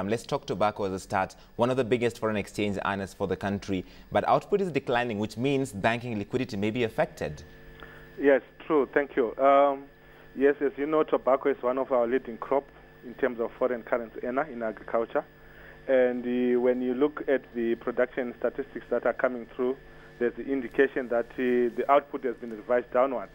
Let's talk tobacco as a start. One of the biggest foreign exchange earners for the country, but output is declining, which means banking liquidity may be affected. Yes, true. Thank you. Yes, as you know, tobacco is one of our leading crops in terms of foreign currency earner in agriculture. And when you look at the production statistics that are coming through, there's the indication that the output has been revised downwards,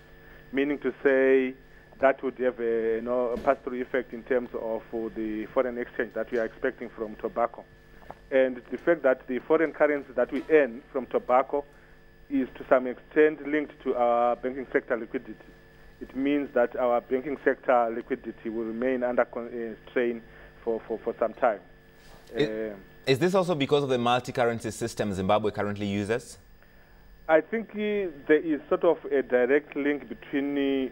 meaning to say that would have a pass-through effect in terms of the foreign exchange that we are expecting from tobacco. And the fact that the foreign currency that we earn from tobacco is to some extent linked to our banking sector liquidity. It means that our banking sector liquidity will remain under strain for some time. Is this also because of the multi-currency system Zimbabwe currently uses? I think there is sort of a direct link between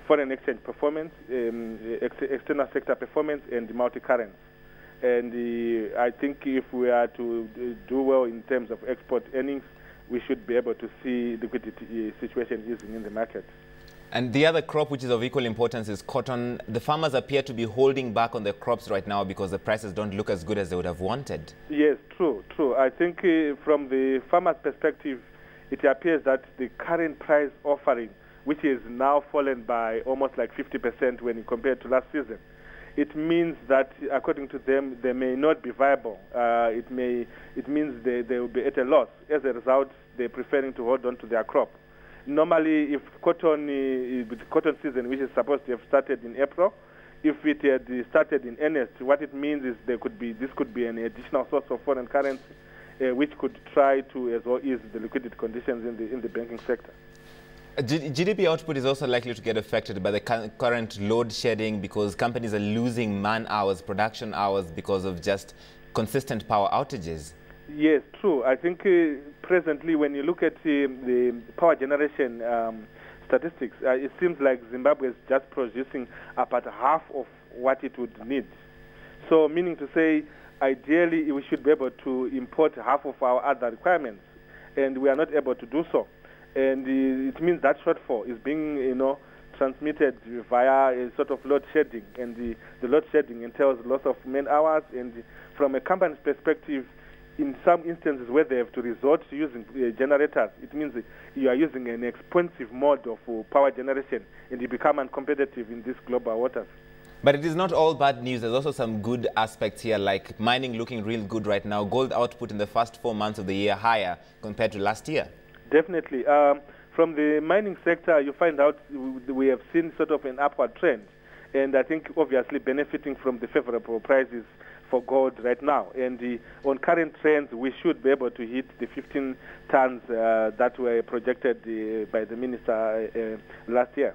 foreign exchange performance, external sector performance, and multi-currency. And I think if we are to do well in terms of export earnings, we should be able to see liquidity situation easing in the market. And the other crop which is of equal importance is cotton. The farmers appear to be holding back on their crops right now because the prices don't look as good as they would have wanted. Yes, true. I think from the farmer's perspective, it appears that the current price offering, which is now fallen by almost like 50% when you compare to last season, it means that according to them, they may not be viable. It means they will be at a loss. As a result, they're preferring to hold on to their crop. Normally, if cotton season, which is supposed to have started in April, if it had started in earnest, what it means is this could be an additional source of foreign currency, which could try to as well ease the liquidity conditions in the banking sector. GDP output is also likely to get affected by the current load shedding because companies are losing man hours, production hours because of just consistent power outages. Yes, true. I think presently when you look at the power generation statistics, it seems like Zimbabwe is just producing about half of what it would need. So meaning to say, ideally we should be able to import half of our other requirements, and we are not able to do so. And it means that shortfall is being transmitted via a sort of load shedding, and the load shedding entails loss of man hours. And from a company's perspective, in some instances where they have to resort to using generators, it means that you are using an expensive mode of power generation, and you become uncompetitive in these global waters. But it is not all bad news. There's also some good aspects here, like mining looking real good right now. Gold output in the first 4 months of the year higher compared to last year. Definitely. From the mining sector, you find out we have seen sort of an upward trend. And I think obviously benefiting from the favorable prices for gold right now. And on current trends, we should be able to hit the 15 tons that were projected by the minister last year.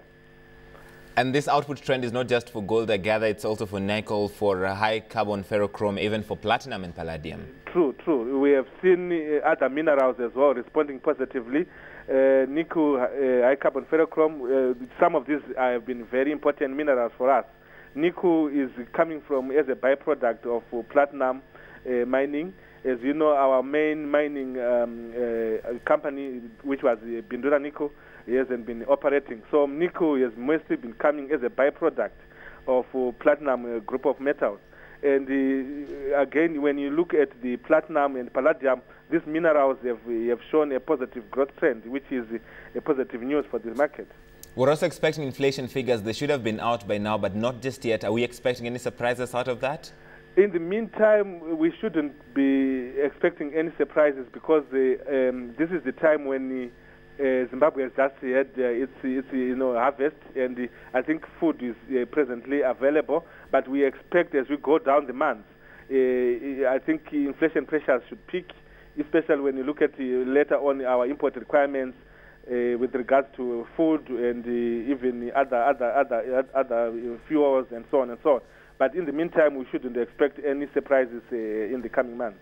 And this output trend is not just for gold, I gather, it's also for nickel, for high carbon ferrochrome, even for platinum and palladium. True. We have seen other minerals as well responding positively. Nickel, high carbon ferrochrome, some of these have been very important minerals for us. Nickel is coming from as a byproduct of platinum mining. As you know, our main mining company, which was Bindura Nickel, hasn't been operating. So nickel has mostly been coming as a byproduct of platinum group of metals. And again, when you look at the platinum and palladium, these minerals have shown a positive growth trend, which is a positive news for the market. We're also expecting inflation figures. They should have been out by now, but not just yet. Are we expecting any surprises out of that? In the meantime, we shouldn't be expecting any surprises because this is the time when Zimbabwe has just had its harvest, and I think food is presently available. But we expect as we go down the months, I think inflation pressures should peak, especially when you look at later on our import requirements with regards to food and even other fuels and so on and so on. But in the meantime, we shouldn't expect any surprises in the coming months.